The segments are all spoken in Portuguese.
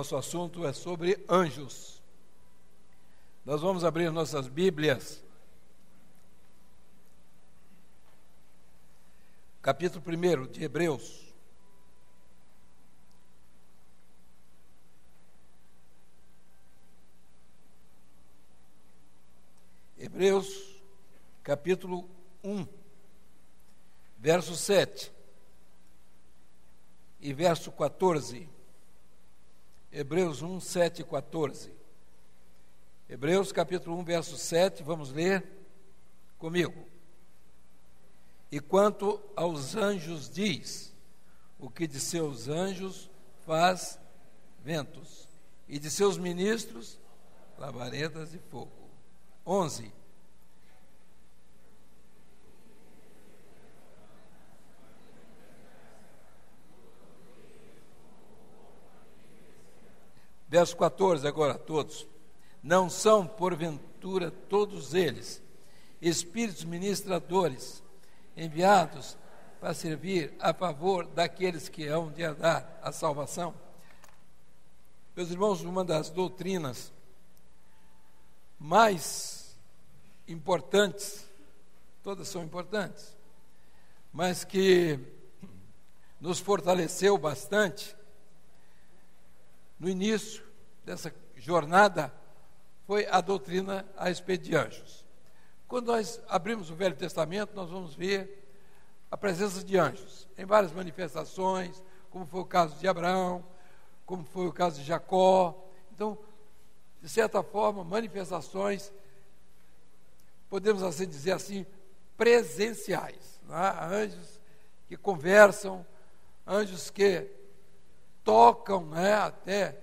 Nosso assunto é sobre anjos. Nós vamos abrir nossas Bíblias. Capítulo 1 de Hebreus. Hebreus, capítulo 1, verso 7 e verso 14. Hebreus 1, 7 e 14. Hebreus, capítulo 1, verso 7, vamos ler comigo. E quanto aos anjos diz, o que de seus anjos faz ventos, e de seus ministros labaredas de fogo. 11. Verso 14 agora, todos. Não são, porventura, todos eles espíritos ministradores, enviados para servir a favor daqueles que hão de herdar a salvação? Meus irmãos, uma das doutrinas mais importantes, todas são importantes, mas que nos fortaleceu bastante no início dessa jornada, foi a doutrina a respeito de anjos. Quando nós abrimos o Velho Testamento, nós vamos ver a presença de anjos em várias manifestações, como foi o caso de Abraão, como foi o caso de Jacó. Então, de certa forma, manifestações, podemos assim dizer assim, presenciais, não é? Anjos que conversam, anjos que tocam, né? Até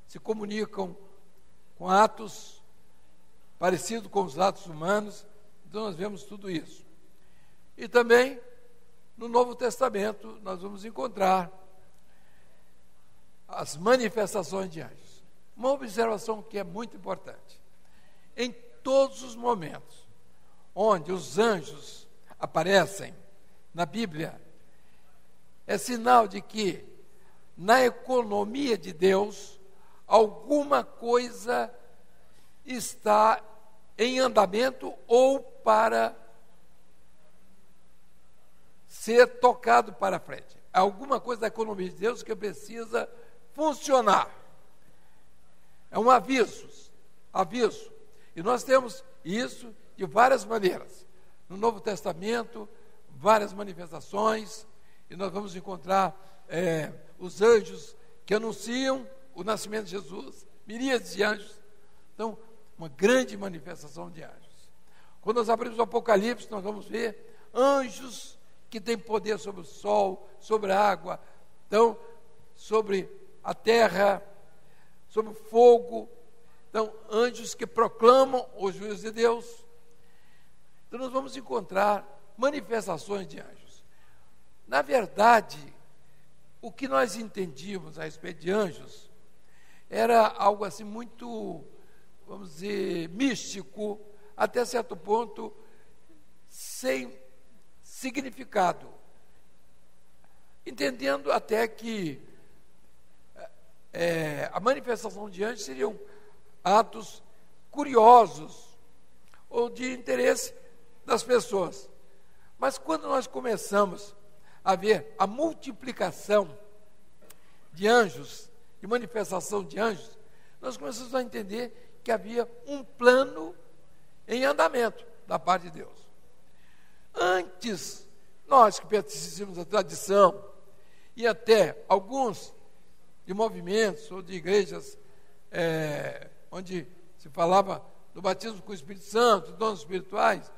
se comunicam com atos parecidos com os atos humanos. Então nós vemos tudo isso. E também no Novo Testamento nós vamos encontrar as manifestações de anjos. Uma observação que é muito importante: em todos os momentos onde os anjos aparecem na Bíblia, é sinal de que na economia de Deus alguma coisa está em andamento ou para ser tocado para frente. Alguma coisa da economia de Deus que precisa funcionar. É um aviso. E nós temos isso de várias maneiras. No Novo Testamento, várias manifestações, e nós vamos encontrar os anjos que anunciam o nascimento de Jesus, miríades de anjos. Então, uma grande manifestação de anjos. Quando nós abrimos o Apocalipse, nós vamos ver anjos que têm poder sobre o sol, sobre a água, então, sobre a terra, sobre o fogo. Então, anjos que proclamam o juízo de Deus. Então, nós vamos encontrar manifestações de anjos. Na verdade, o que nós entendíamos a respeito de anjos era algo assim muito, vamos dizer, místico, até certo ponto, sem significado. Entendendo até que a manifestação de anjos seriam atos curiosos ou de interesse das pessoas. Mas quando nós começamos a ver a multiplicação de anjos, de manifestação de anjos, nós começamos a entender que havia um plano em andamento da parte de Deus. Antes, nós que pertencíamos à tradição, e até alguns de movimentos ou de igrejas onde se falava do batismo com o Espírito Santo, dons espirituais,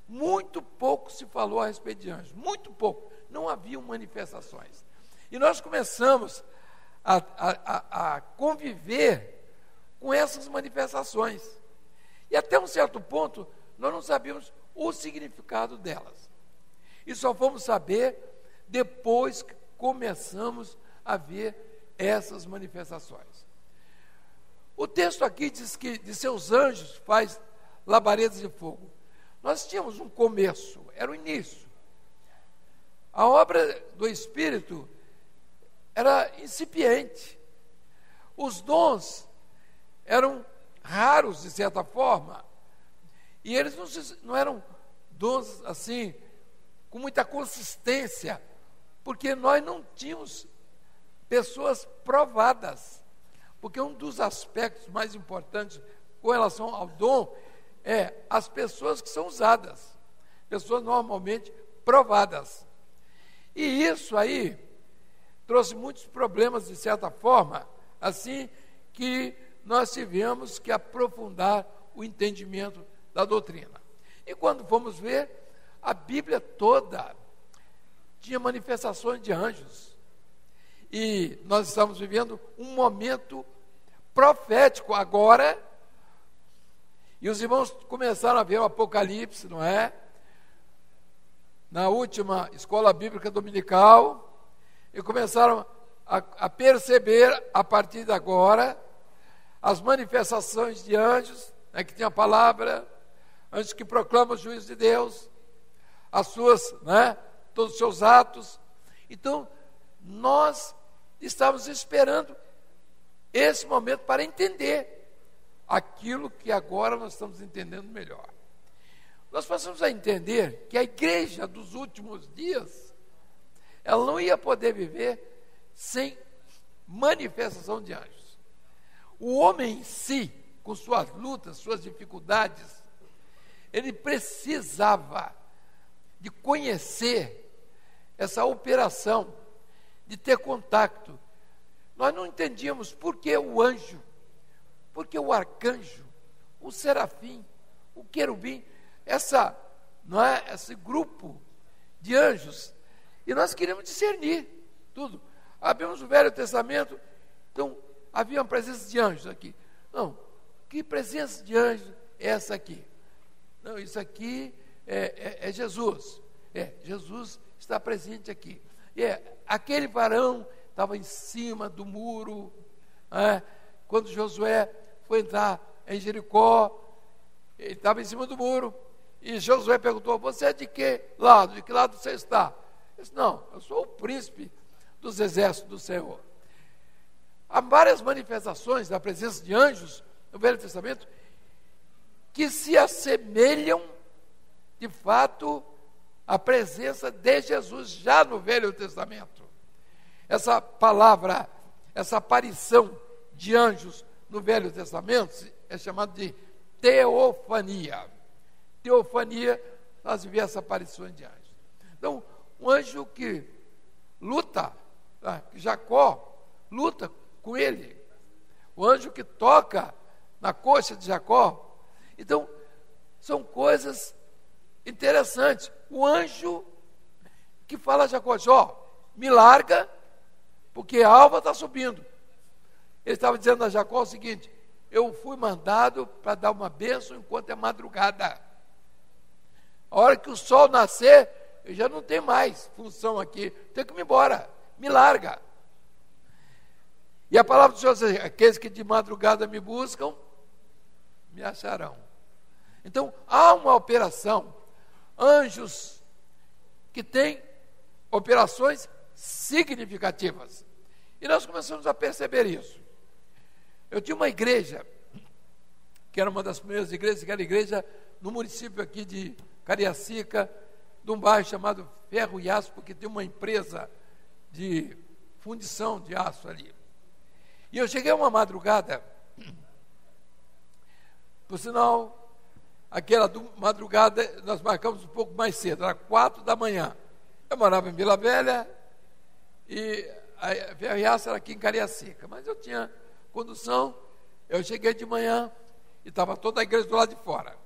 muito pouco se falou a respeito de anjos, muito pouco, não haviam manifestações. E nós começamos a conviver com essas manifestações. E até um certo ponto, nós não sabíamos o significado delas. E só fomos saber depois que começamos a ver essas manifestações. O texto aqui diz que de seus anjos faz labaredas de fogo. Nós tínhamos um começo, era o início. A obra do Espírito era incipiente. Os dons eram raros, de certa forma, e eles não eram dons assim, com muita consistência, porque nós não tínhamos pessoas provadas. Porque um dos aspectos mais importantes com relação ao dom é as pessoas que são usadas, pessoas normalmente provadas. E isso aí trouxe muitos problemas, de certa forma, assim que nós tivemos que aprofundar o entendimento da doutrina. E quando fomos ver, a Bíblia toda tinha manifestações de anjos. E nós estamos vivendo um momento profético agora, e os irmãos começaram a ver o Apocalipse, não é? Na última escola bíblica dominical, e começaram a perceber, a partir de agora, as manifestações de anjos, né, que tinha a palavra, anjos que proclamam o juízo de Deus, as suas, né, todos os seus atos. Então, nós estávamos esperando esse momento para entender aquilo que agora nós estamos entendendo melhor. Nós passamos a entender que a igreja dos últimos dias, ela não ia poder viver sem manifestação de anjos. O homem em si, com suas lutas, suas dificuldades, ele precisava de conhecer essa operação, de ter contato. Nós não entendíamos por que o anjo, por que o arcanjo, o serafim, o querubim, esse grupo de anjos. E nós queríamos discernir tudo. Abrimos o Velho Testamento, então havia uma presença de anjos aqui. Não, que presença de anjos é essa aqui? Não, isso aqui é Jesus. Jesus está presente aqui. Aquele varão estava em cima do muro, quando Josué foi entrar em Jericó, ele estava em cima do muro, e Josué perguntou: você é de que lado? De que lado você está? Ele disse: não, eu sou o príncipe dos exércitos do Senhor. Há várias manifestações da presença de anjos no Velho Testamento que se assemelham, de fato, à presença de Jesus já no Velho Testamento. Essa palavra, essa aparição de anjos no Velho Testamento é chamada de teofania. Teofania, nós vemos essa aparição de anjos. Então, um anjo que luta, Jacó luta com ele, o anjo que toca na coxa de Jacó. Então, são coisas interessantes. O anjo que fala a Jacó: me larga, porque a alva está subindo. Ele estava dizendo a Jacó o seguinte: eu fui mandado para dar uma bênção enquanto é madrugada. A hora que o sol nascer, eu já não tenho mais função aqui, tenho que ir embora, me larga. E a palavra do Senhor diz: aqueles que de madrugada me buscam, me acharão. Então, há uma operação, anjos que têm operações significativas. E nós começamos a perceber isso. Eu tinha uma igreja, que era uma das primeiras igrejas, que era a igreja no município aqui de Cariacica, de um bairro chamado Ferro e Aço, porque tem uma empresa de fundição de aço ali. E eu cheguei uma madrugada, por sinal, aquela madrugada nós marcamos um pouco mais cedo, era 4 da manhã. Eu morava em Vila Velha e a Ferro e Aço era aqui em Cariacica, mas eu tinha condução. Eu cheguei de manhã e estava toda a igreja do lado de fora.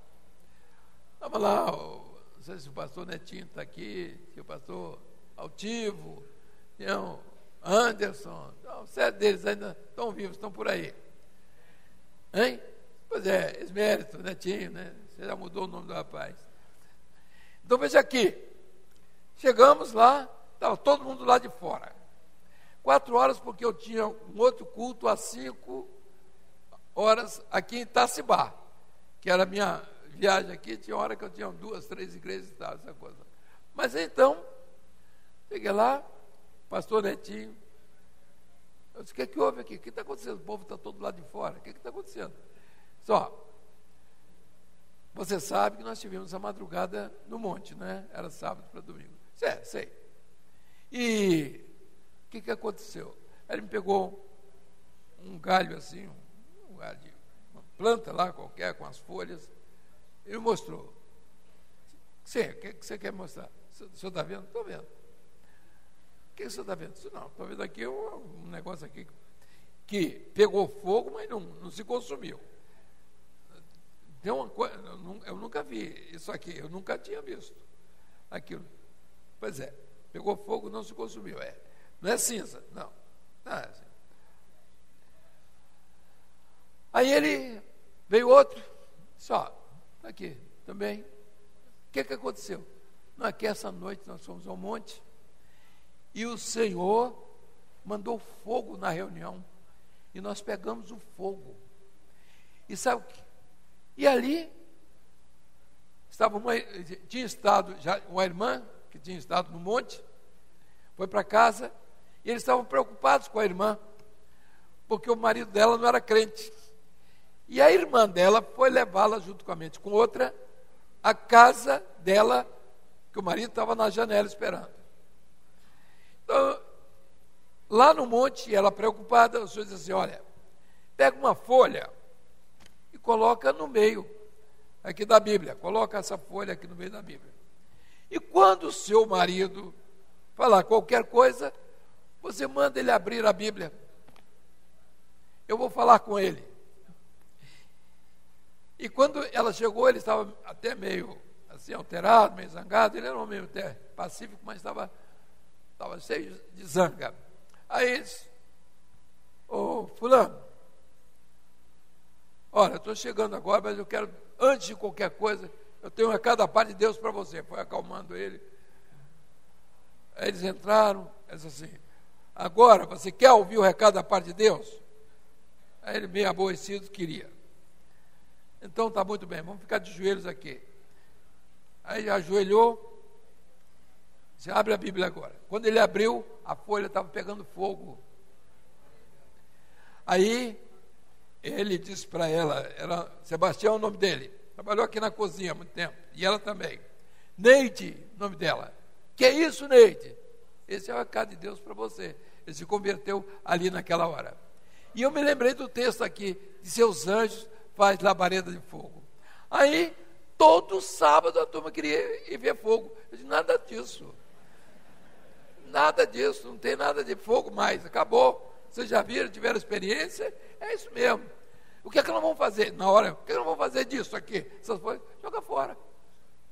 Estava lá, não sei se o pastor Netinho está aqui, se o pastor Altivo, tinha o Anderson, então, 7 deles ainda estão vivos, estão por aí. Hein? Pois é, Esmérito, Netinho, né? Você já mudou o nome do rapaz. Então veja aqui, chegamos lá, estava todo mundo lá de fora. 4 horas, porque eu tinha um outro culto às 5 horas aqui em Itacibá, que era a minha viagem aqui. Tinha hora que eu tinha 2, 3 igrejas e tal, essa coisa. Mas então, cheguei lá, pastor Netinho, Eu disse, o que é que houve aqui? O que está acontecendo? O povo está todo lá de fora. O que está acontecendo? Só, você sabe que nós tivemos a madrugada no monte, né? Era sábado para domingo. Sei. E o que aconteceu? Ele me pegou um galho assim, um galho de uma planta lá qualquer, com as folhas, e me mostrou. Sim, o que você quer mostrar? O senhor está vendo? Estou vendo. O que o senhor está vendo? Não, estou vendo aqui um negócio aqui que pegou fogo, mas não se consumiu. Tem uma coisa, eu nunca vi isso aqui, eu nunca tinha visto aquilo. Pois é, pegou fogo, não se consumiu. Não é cinza, não é assim. Aí ele veio outro, só, aqui também. O que aconteceu? Não, aqui essa noite nós fomos ao monte e o Senhor mandou fogo na reunião e nós pegamos o fogo. E sabe o que? E ali tinha estado já uma irmã que tinha estado no monte, foi para casa e eles estavam preocupados com a irmã, porque o marido dela não era crente. E a irmã dela foi levá-la juntamente com outra à casa dela, que o marido estava na janela esperando. Então, lá no monte, ela preocupada, o senhor disse assim, olha, pega uma folha e coloca no meio aqui da Bíblia, coloca essa folha aqui no meio da Bíblia. E quando o seu marido falar qualquer coisa, você manda ele abrir a Bíblia. Eu vou falar com ele. E quando ela chegou, ele estava até meio assim, alterado, meio zangado. Ele era um homem até pacífico, mas estava cheio de zanga. Aí ele disse, ô fulano, olha, eu estou chegando agora, mas eu quero, antes de qualquer coisa, eu tenho um recado da parte de Deus para você. Foi acalmando ele. Aí eles entraram, ele disse assim, agora você quer ouvir o recado da parte de Deus? Aí ele, meio aborrecido, queria. Então está muito bem, vamos ficar de joelhos aqui. Aí ele ajoelhou, você abre a Bíblia agora. Quando ele abriu, a folha estava pegando fogo. Aí ele disse para ela, era Sebastião o nome dele, trabalhou aqui na cozinha há muito tempo, e ela também. Neide, nome dela. Que é isso, Neide? Esse é o recado de Deus para você. Ele se converteu ali naquela hora. E eu me lembrei do texto aqui, de seus anjos faz labareda de fogo. Aí, todo sábado a turma queria ir ver fogo. Eu disse, nada disso. Nada disso, não tem nada de fogo mais, acabou. Vocês já viram, tiveram experiência? É isso mesmo. O que é que nós vamos fazer? Na hora, o que é que nós vamos fazer disso aqui? Essas coisas, joga fora.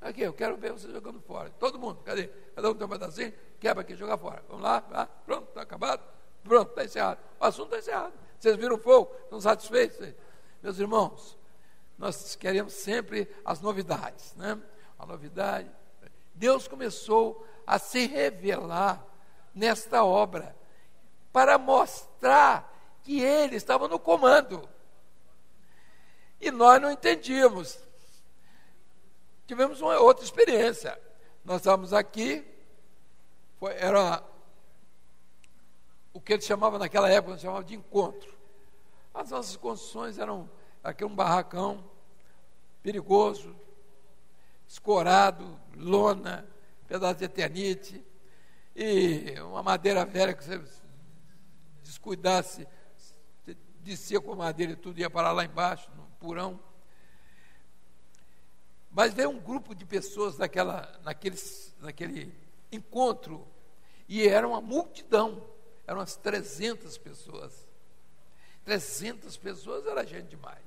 Aqui, eu quero ver você jogando fora. Todo mundo, cadê? Cada um tem um pedacinho, quebra aqui, joga fora. Vamos lá, pronto, está acabado. Pronto, está encerrado. O assunto está encerrado. Vocês viram o fogo? Estão satisfeitos? Meus irmãos, nós queremos sempre as novidades, né? A novidade. Deus começou a se revelar nesta obra para mostrar que Ele estava no comando. E nós não entendíamos. Tivemos uma outra experiência. Nós estávamos aqui, era o que ele chamava naquela época, ele chamava de encontro. As nossas construções eram aqui um barracão perigoso, escorado, lona, pedaço de eternite, e uma madeira velha que você descuidasse, você descia com a madeira e tudo, ia parar lá embaixo, no porão. Mas veio um grupo de pessoas naquele encontro, e era uma multidão, eram umas 300 pessoas. 300 pessoas era gente demais.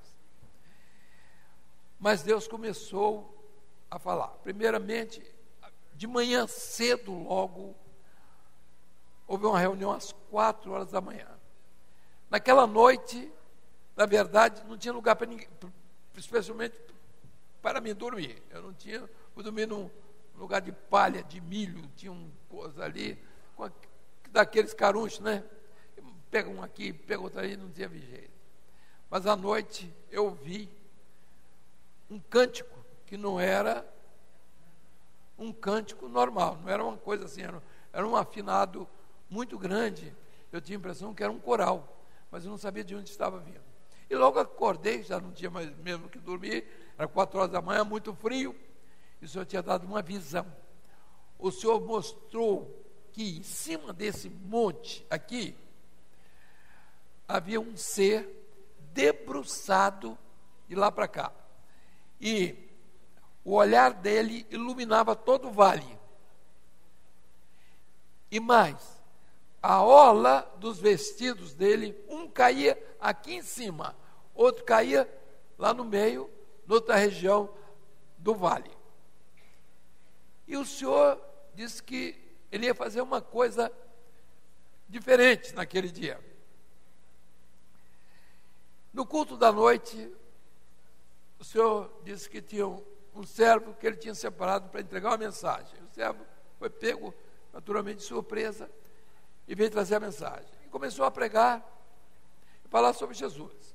Mas Deus começou a falar. Primeiramente, de manhã cedo logo, houve uma reunião às 4 horas da manhã. Naquela noite, na verdade, não tinha lugar para ninguém, especialmente para mim dormir. Eu não tinha, fui dormir num lugar de palha, de milho, tinha uma coisa ali, daqueles carunchos, né? Pega um aqui, pega outro ali, não tinha jeito. Mas à noite eu ouvi um cântico que não era um cântico normal, não era uma coisa assim, era um afinado muito grande, eu tinha a impressão que era um coral, mas eu não sabia de onde estava vindo. E logo acordei, já não tinha mais mesmo que dormir, era 4 horas da manhã, muito frio, e o Senhor tinha dado uma visão. O Senhor mostrou que em cima desse monte aqui, havia um ser debruçado de lá para cá. E o olhar dele iluminava todo o vale. E mais, a orla dos vestidos dele, um caía aqui em cima, outro caía lá no meio, noutra região do vale. E o Senhor disse que ele ia fazer uma coisa diferente naquele dia. No culto da noite, o Senhor disse que tinha um servo que ele tinha separado para entregar uma mensagem. O servo foi pego, naturalmente, de surpresa, e veio trazer a mensagem. E começou a pregar e falar sobre Jesus.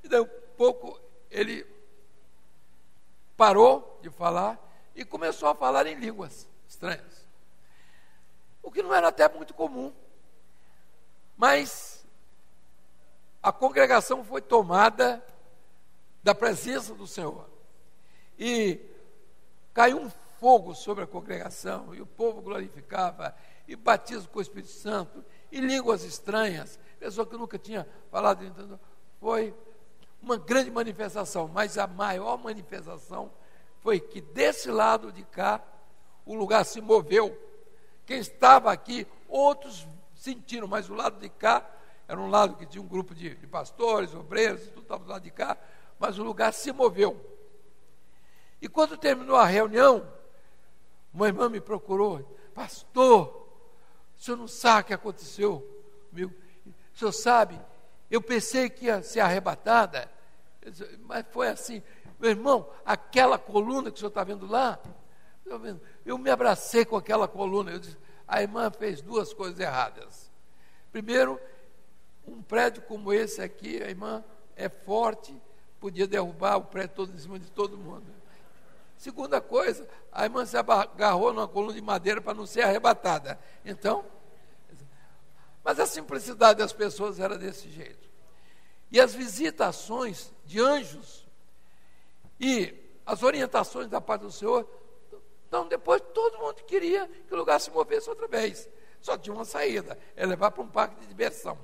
E daí um pouco ele parou de falar e começou a falar em línguas estranhas. O que não era até muito comum. Mas a congregação foi tomada da presença do Senhor. E caiu um fogo sobre a congregação, e o povo glorificava, e batismo com o Espírito Santo, e línguas estranhas, pessoa que nunca tinha falado, então, foi uma grande manifestação, mas a maior manifestação foi que desse lado de cá, o lugar se moveu. Quem estava aqui, outros sentiram, mas o lado de cá, era um lado que tinha um grupo de pastores, obreiros, tudo estava do lado de cá, mas o lugar se moveu. E quando terminou a reunião, uma irmã me procurou: pastor, o senhor não sabe o que aconteceu comigo? O senhor sabe, eu pensei que ia ser arrebatada, mas foi assim, meu irmão, aquela coluna que o senhor está vendo lá, eu me abracei com aquela coluna. Eu disse, a irmã fez 2 coisas erradas. Primeiro, um prédio como esse aqui, a irmã é forte, podia derrubar o prédio todo em cima de todo mundo. Segunda coisa, a irmã se agarrou numa coluna de madeira para não ser arrebatada. Então, mas a simplicidade das pessoas era desse jeito. E as visitações de anjos e as orientações da parte do Senhor, então depois todo mundo queria que o lugar se movesse outra vez. Só tinha uma saída, é levar para um parque de diversão.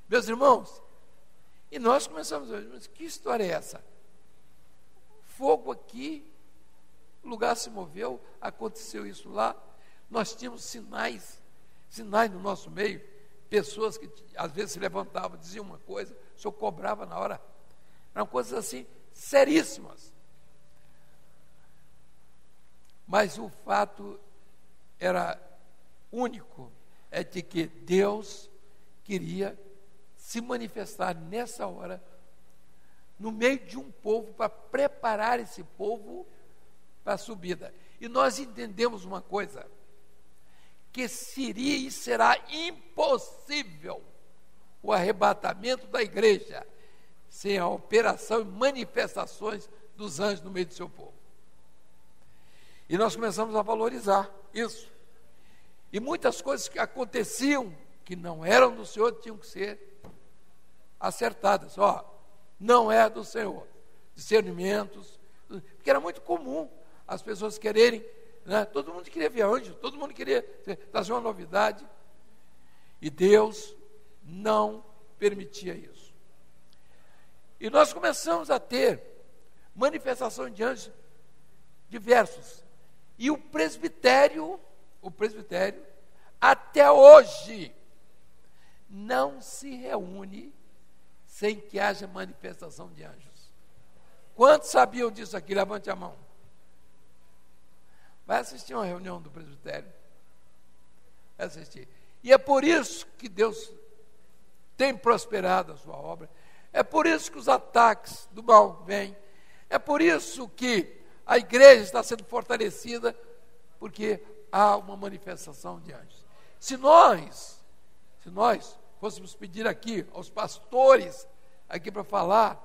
Meus irmãos, e nós começamos a dizer, mas que história é essa? Fogo aqui, o lugar se moveu, aconteceu isso lá, nós tínhamos sinais no nosso meio, pessoas que às vezes se levantavam, diziam uma coisa, o senhor cobrava na hora, eram coisas assim, seríssimas. Mas o fato era único, é de que Deus queria se manifestar nessa hora, no meio de um povo, para preparar esse povo para a subida. E nós entendemos uma coisa, que seria e será impossível o arrebatamento da igreja sem a operação e manifestações dos anjos no meio do seu povo. E nós começamos a valorizar isso. E muitas coisas que aconteciam, que não eram do Senhor, tinham que ser acertadas. Não é do Senhor. Discernimentos, porque era muito comum as pessoas quererem, né? Todo mundo queria ver anjo, todo mundo queria trazer uma novidade, e Deus não permitia isso. E nós começamos a ter manifestações de anjos diversos, e o presbitério, até hoje, não se reúne sem que haja manifestação de anjos. Quantos sabiam disso aqui? Levante a mão. Vai assistir uma reunião do presbitério. Vai assistir. E é por isso que Deus tem prosperado a sua obra. É por isso que os ataques do mal vêm. É por isso que a igreja está sendo fortalecida, porque há uma manifestação de anjos. Se nós fôssemos pedir aqui aos pastores, aqui para falar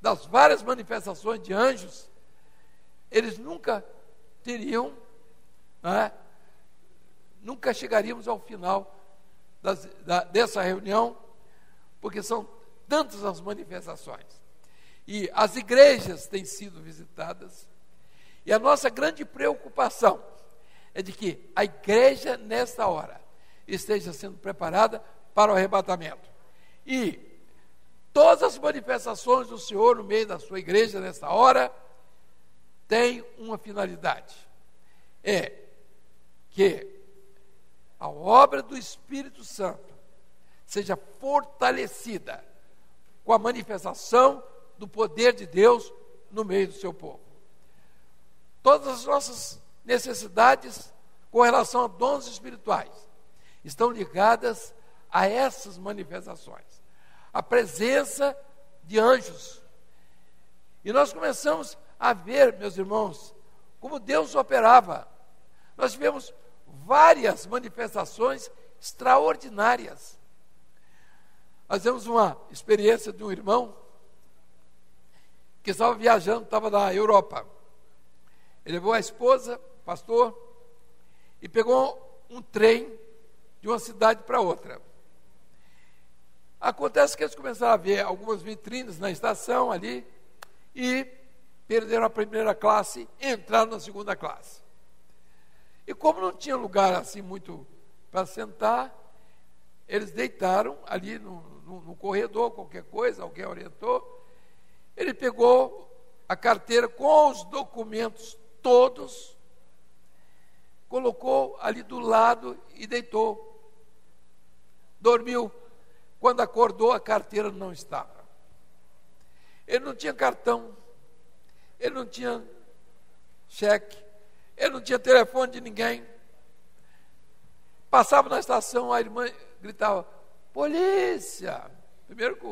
das várias manifestações de anjos, eles nunca teriam, nunca chegaríamos ao final dessa reunião, porque são tantas as manifestações. E as igrejas têm sido visitadas, e a nossa grande preocupação é de que a igreja, nesta hora, esteja sendo preparada para o arrebatamento. E todas as manifestações do Senhor no meio da sua igreja, nesta hora, têm uma finalidade: é que a obra do Espírito Santo seja fortalecida com a manifestação do poder de Deus no meio do seu povo. Todas as nossas necessidades com relação a dons espirituais estão ligadas a essas manifestações, a presença de anjos. E nós começamos a ver, meus irmãos, como Deus operava. Nós tivemos várias manifestações extraordinárias. Nós temos uma experiência de um irmão que estava viajando, estava na Europa. Ele levou a esposa, pastor, e pegou um trem de uma cidade para outra. Acontece que eles começaram a ver algumas vitrines na estação ali e perderam a primeira classe e entraram na segunda classe. E como não tinha lugar assim muito para sentar, eles deitaram ali no corredor, qualquer coisa, alguém orientou. Ele pegou a carteira com os documentos todos, colocou ali do lado e deitou. Dormiu. Quando acordou, a carteira não estava. Ele não tinha cartão, ele não tinha cheque, ele não tinha telefone de ninguém. Passava na estação, a irmã gritava: polícia! Primeiro que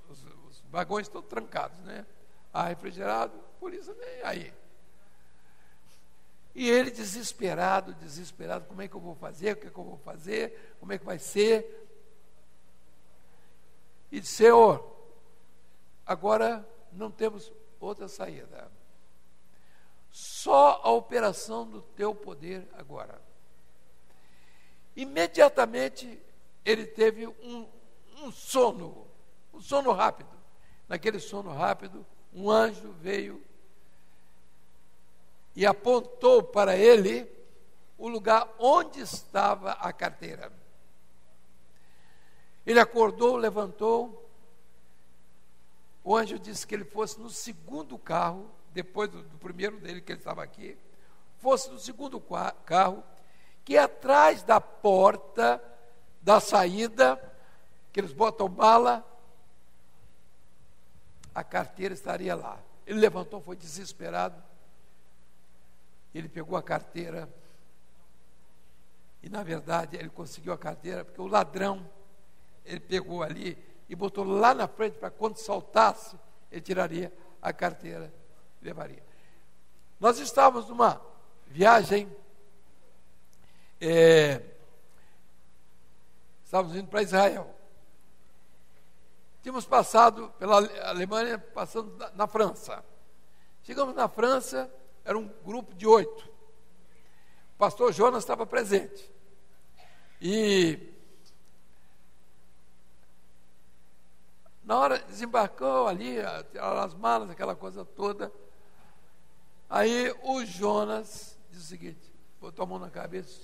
os vagões estão trancados, né? Ar refrigerado, polícia nem aí. E ele desesperado, como é que eu vou fazer? O que é que eu vou fazer? Como é que vai ser? E disse: Senhor, agora não temos outra saída. Só a operação do teu poder agora. Imediatamente ele teve um sono rápido. Naquele sono rápido, um anjo veio e apontou para ele o lugar onde estava a carteira. Ele acordou, levantou. O anjo disse que ele fosse no segundo carro, depois do primeiro dele, que ele estava aqui, fosse no segundo carro, que atrás da porta da saída, que eles botam mala, a carteira estaria lá. Ele levantou, foi desesperado. Ele pegou a carteira e, na verdade, ele conseguiu a carteira porque o ladrão, ele pegou ali e botou lá na frente para quando saltasse, ele tiraria a carteira e levaria. Nós estávamos numa viagem, estávamos indo para Israel. Tínhamos passado pela Alemanha, passando na França. Chegamos na França, era um grupo de 8. O pastor Jonas estava presente. E na hora desembarcou ali, tiraram as malas, aquela coisa toda. Aí o Jonas disse o seguinte: botou a mão na cabeça,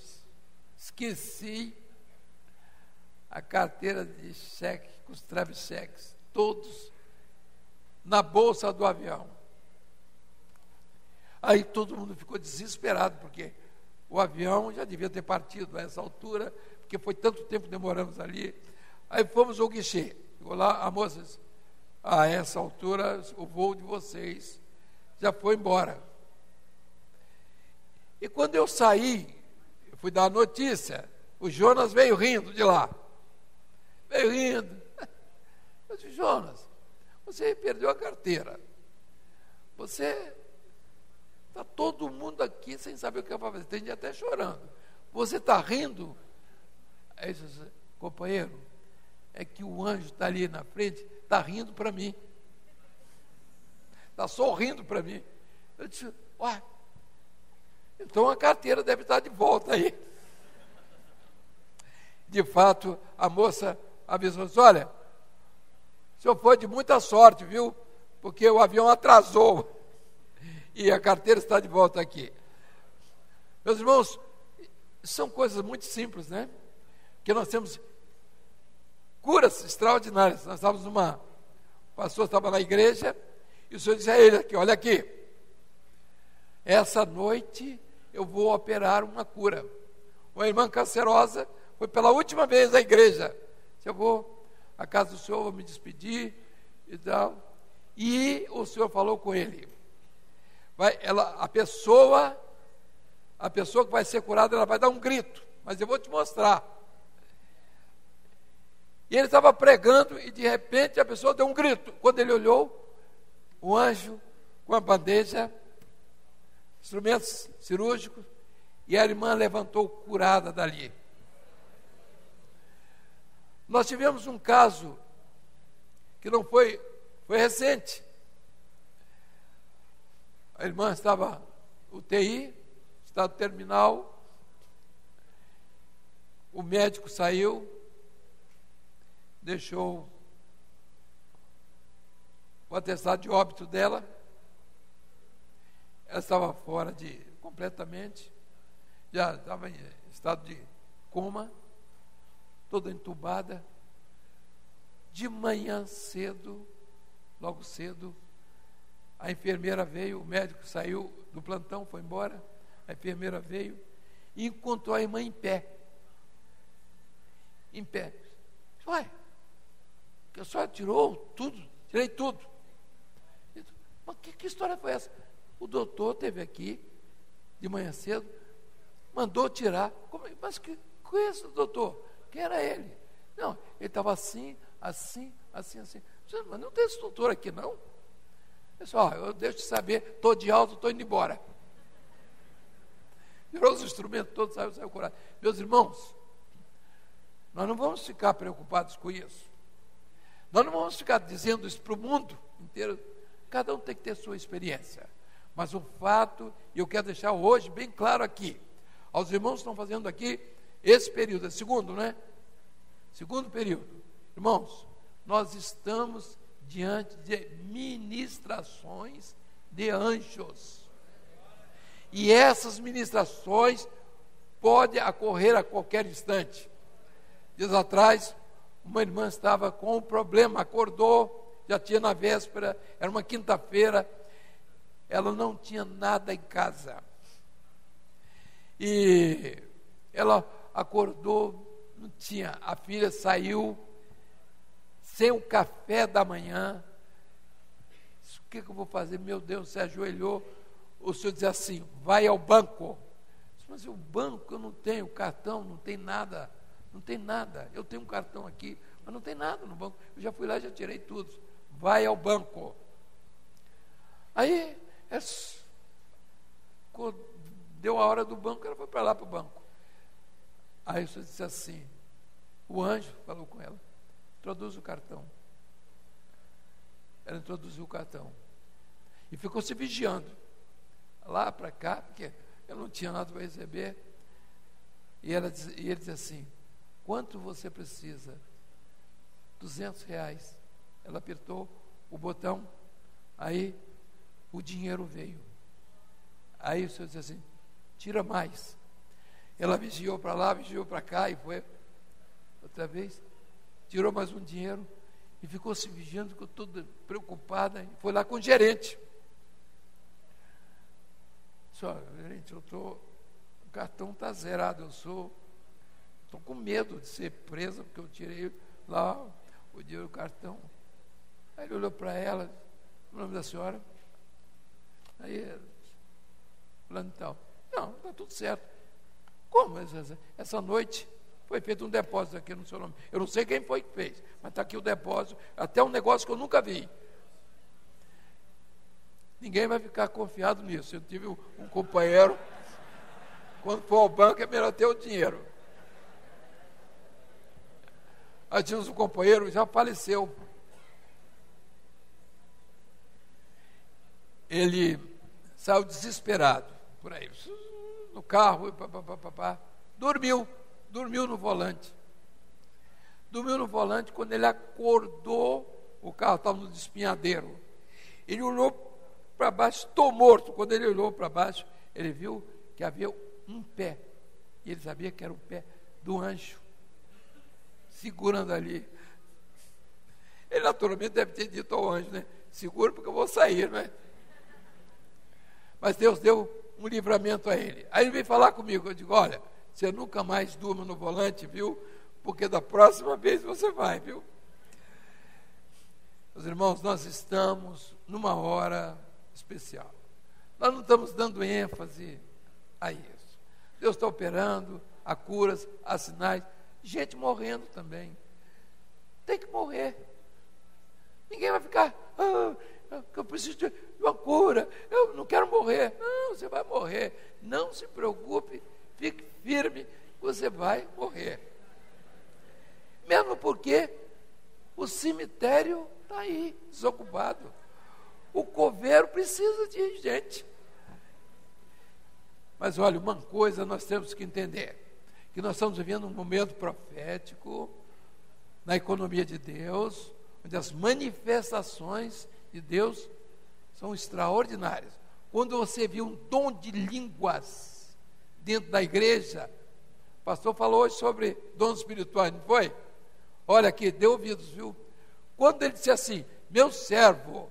esqueci a carteira de cheque, com os travesseques, todos na bolsa do avião. Aí todo mundo ficou desesperado, porque o avião já devia ter partido a essa altura, porque foi tanto tempo que demoramos ali. Aí fomos ao guichê. Chegou lá, a moça disse: a essa altura o voo de vocês já foi embora. E quando eu saí, eu fui dar a notícia, o Jonas veio rindo de lá. Veio rindo. Eu disse: Jonas, você perdeu a carteira. Você... está todo mundo aqui sem saber o que vai fazer. Tem gente até chorando. Você está rindo? Aí eu disse: companheiro, é que o anjo está ali na frente, está rindo para mim. Está sorrindo para mim. Eu disse: ué, então a carteira deve estar de volta aí. de fato, a moça avisou, olha, o senhor foi de muita sorte, viu? Porque o avião atrasou e a carteira está de volta aqui. Meus irmãos, são coisas muito simples, né? Que nós temos curas extraordinárias. Nós estávamos o pastor estava na igreja e o senhor disse a ele aqui, olha aqui, essa noite eu vou operar uma cura. Uma irmã cancerosa foi pela última vez à igreja. Eu vou à casa do senhor, vou me despedir e tal. E o senhor falou com ele. A pessoa que vai ser curada, ela vai dar um grito, mas eu vou te mostrar. E ele estava pregando e de repente a pessoa deu um grito. Quando ele olhou, o anjo com a bandeja, instrumentos cirúrgicos, e a irmã levantou curada dali. Nós tivemos um caso que não foi recente. A irmã estava UTI, estado terminal, o médico saiu, deixou o atestado de óbito dela, ela estava fora completamente, já estava em estado de coma, toda entubada. De manhã cedo, logo cedo, a enfermeira veio, o médico saiu do plantão, foi embora, a enfermeira veio e encontrou a irmã em pé. Em pé. Ué, que a senhora tirou tudo, tirei tudo. Mas que história foi essa? O doutor esteve aqui de manhã cedo, mandou tirar. Mas que isso, doutor? Quem era ele? Não, ele estava assim. Mas não tem esse doutor aqui, não? Pessoal, eu deixo de saber, estou de alta, estou indo embora. Tirou os instrumentos todos, saiu curado. Meus irmãos, nós não vamos ficar preocupados com isso. Nós não vamos ficar dizendo isso para o mundo inteiro. Cada um tem que ter sua experiência. Mas o fato, e eu quero deixar hoje bem claro aqui, aos irmãos que estão fazendo aqui esse período, é segundo, né? Segundo período. Irmãos, nós estamos diante de ministrações de anjos. E essas ministrações podem ocorrer a qualquer instante. Dias atrás, uma irmã estava com um problema, acordou, já tinha na véspera, era uma quinta-feira, ela não tinha nada em casa. E ela acordou, não tinha, a filha saiu sem o café da manhã. O que eu vou fazer? Meu Deus, se ajoelhou, o senhor dizia assim, vai ao banco. Mas o banco, eu não tenho cartão, não tem nada, eu tenho um cartão aqui, mas não tem nada no banco, eu já fui lá, já tirei tudo, vai ao banco. Aí, deu a hora do banco, ela foi para lá para o banco. Aí o senhor disse assim, o anjo falou com ela, introduz o cartão. Ela introduziu o cartão e ficou se vigiando lá para cá, porque eu não tinha nada para receber. E ele disse assim, quanto você precisa? R$200. Ela apertou o botão, aí o dinheiro veio. Aí o senhor disse assim, tira mais. Ela vigiou para lá, vigiou para cá, e foi outra vez, tirou mais um dinheiro, e ficou se vigiando, ficou toda preocupada, e foi lá com o gerente. Só, gerente, o cartão está zerado, eu estou com medo de ser presa, porque eu tirei lá o dinheiro do cartão. Aí ele olhou para ela, o nome da senhora, aí, falando tal, não, está tudo certo. Como? Essa noite foi feito um depósito aqui no seu nome. Eu não sei quem foi que fez, mas está aqui o depósito, até um negócio que eu nunca vi. Ninguém vai ficar confiado nisso. Eu tive um companheiro, quando for ao banco é melhor ter o dinheiro. Aí tínhamos um companheiro, já faleceu. Ele saiu desesperado por aí, no carro, dormiu no volante. dormiu no volante. Quando ele acordou, o carro estava no despenhadeiro. Ele olhou para baixo, estou morto. Quando ele olhou para baixo, ele viu que havia um pé. E ele sabia que era o pé do anjo, segurando ali. Ele naturalmente deve ter dito ao anjo, né? Segura porque eu vou sair, né? Mas Deus deu um livramento a ele. Aí ele veio falar comigo. Eu digo, olha, você nunca mais durma no volante, viu? Porque da próxima vez você vai, viu? Meus irmãos, nós estamos numa hora especial. Nós não estamos dando ênfase a isso. Deus está operando, há curas, há sinais. Gente morrendo também. Tem que morrer. Ninguém vai ficar, eu preciso de uma cura, eu não quero morrer. Não, você vai morrer. Não se preocupe, fique firme, você vai morrer. Mesmo porque o cemitério está aí, desocupado. O coveiro precisa de gente. Mas olha, uma coisa nós temos que entender, que nós estamos vivendo um momento profético na economia de Deus, onde as manifestações de Deus são extraordinárias. Quando você viu um dom de línguas dentro da igreja, o pastor falou hoje sobre dons espirituais, não foi? Olha aqui, dê ouvidos, viu? Quando ele disse assim, meu servo,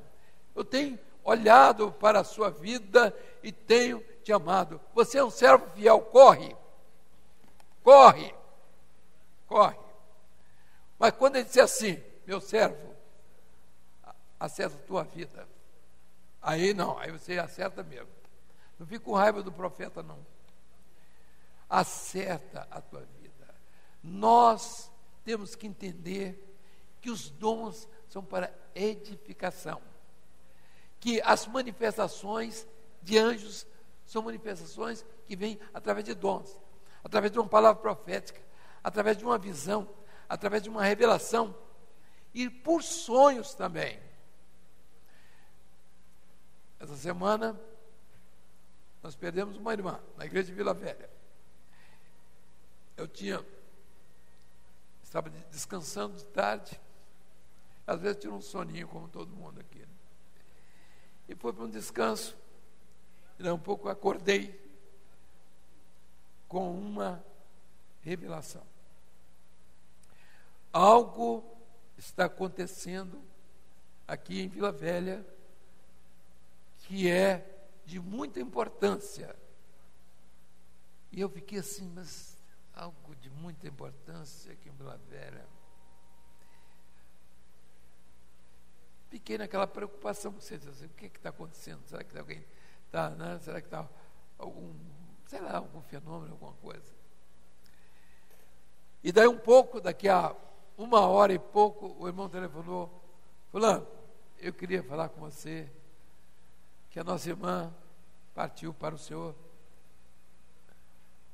eu tenho olhado para a sua vida e tenho te amado. Você é um servo fiel, corre. Corre. Corre. Mas quando ele disse assim, meu servo, acerta a tua vida. Aí não, aí você acerta mesmo. Não fica com raiva do profeta, não. Acerta a tua vida. Nós temos que entender que os dons são para edificação. Que as manifestações de anjos são manifestações que vêm através de dons, através de uma palavra profética, através de uma visão, através de uma revelação e por sonhos também. Essa semana nós perdemos uma irmã na igreja de Vila Velha. Eu estava descansando de tarde, às vezes tinha um soninho como todo mundo aqui, né? E fui para um descanso, e um pouco acordei com uma revelação. Algo está acontecendo aqui em Vila Velha que é de muita importância. E eu fiquei assim, mas algo de muita importância aqui em Vila Velha. Fiquei naquela preocupação, você diz assim, o que está acontecendo? Será que alguém está, né? Será que está algum fenômeno, alguma coisa? E daí um pouco, daqui a 1h e pouco, o irmão telefonou, fulano, eu queria falar com você, que a nossa irmã partiu para o Senhor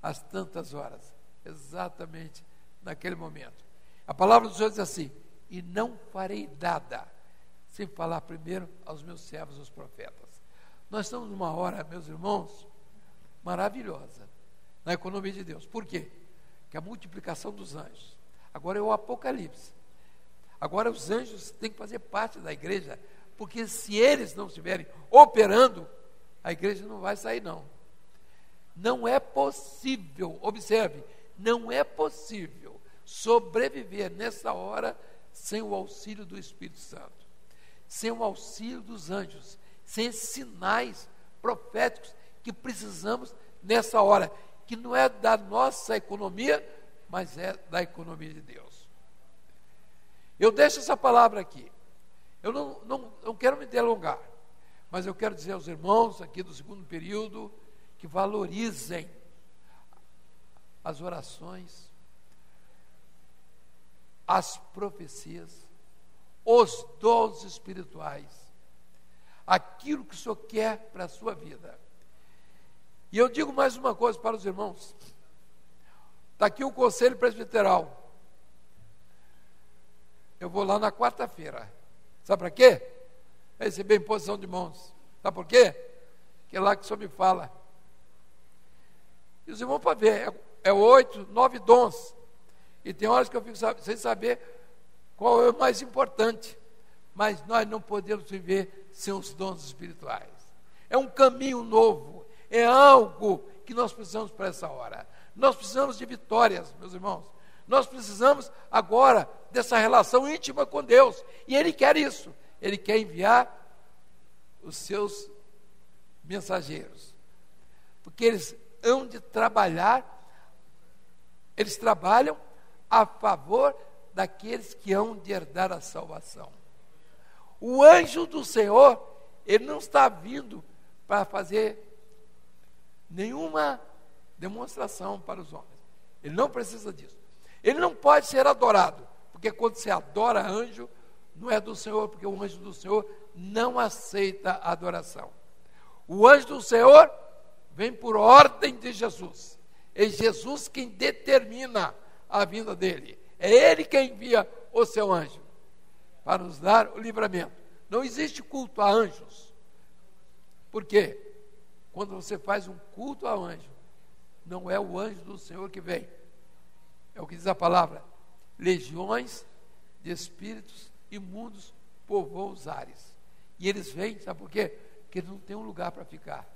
às tantas horas, exatamente naquele momento. A palavra do Senhor diz assim, e não farei nada, sem falar primeiro aos meus servos, os profetas. Nós estamos numa hora, meus irmãos, maravilhosa, na economia de Deus. Por quê? Que a multiplicação dos anjos, agora é o Apocalipse. Agora os anjos têm que fazer parte da igreja, porque se eles não estiverem operando, a igreja não vai sair, não. Não é possível, observe, não é possível sobreviver nessa hora sem o auxílio do Espírito Santo, sem o auxílio dos anjos, sem esses sinais proféticos que precisamos nessa hora, que não é da nossa economia, mas é da economia de Deus. Eu deixo essa palavra aqui. Eu não quero me delongar, mas eu quero dizer aos irmãos aqui do segundo período que valorizem as orações, as profecias, os dons espirituais, aquilo que o Senhor quer para a sua vida. E eu digo mais uma coisa para os irmãos. Está aqui o conselho presbiteral. Eu vou lá na quarta-feira. Sabe para quê? Para receber imposição de mãos. Sabe por quê? Que é lá que o Senhor me fala. E os irmãos podem ver, é 8, 9 dons. E tem horas que eu fico sem saber qual é o mais importante. Mas nós não podemos viver sem os dons espirituais. É um caminho novo, é algo que nós precisamos para essa hora. Nós precisamos de vitórias, meus irmãos. Nós precisamos agora dessa relação íntima com Deus. E Ele quer isso. Ele quer enviar os seus mensageiros. Porque eles hão de trabalhar, eles trabalham a favor daqueles que hão de herdar a salvação. O anjo do Senhor, ele não está vindo para fazer nenhuma demonstração para os homens. Ele não precisa disso. Ele não pode ser adorado, porque quando se adora anjo, não é do Senhor, porque o anjo do Senhor não aceita a adoração. O anjo do Senhor vem por ordem de Jesus. É Jesus quem determina a vinda dele. É Ele quem envia o seu anjo para nos dar o livramento. Não existe culto a anjos. Por quê? Quando você faz um culto a anjo, não é o anjo do Senhor que vem. É o que diz a palavra. Legiões de espíritos imundos povoam os ares. E eles vêm, sabe por quê? Porque eles não têm um lugar para ficar.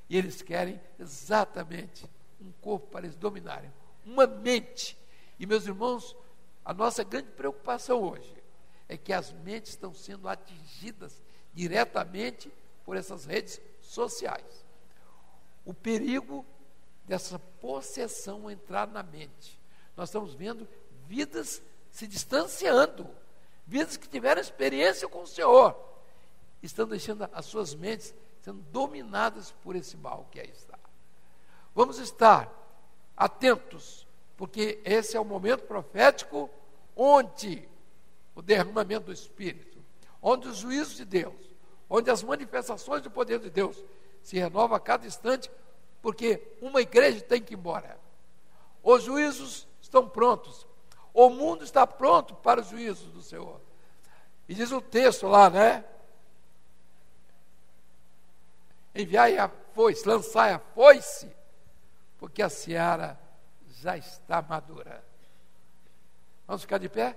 E eles querem exatamente um corpo para eles dominarem. Uma mente. E, meus irmãos, a nossa grande preocupação hoje é que as mentes estão sendo atingidas diretamente por essas redes sociais. O perigo dessa possessão entrar na mente. Nós estamos vendo vidas se distanciando, vidas que tiveram experiência com o Senhor, estão deixando as suas mentes sendo dominadas por esse mal que aí está. Vamos estar atentos, porque esse é o momento profético onde o derramamento do Espírito, onde os juízos de Deus, onde as manifestações do poder de Deus se renovam a cada instante, porque uma igreja tem que ir embora. Os juízos estão prontos. O mundo está pronto para os juízos do Senhor. E diz o texto lá, né? Enviai a foice, lançai a foice, porque a seara já está madura. Vamos ficar de pé?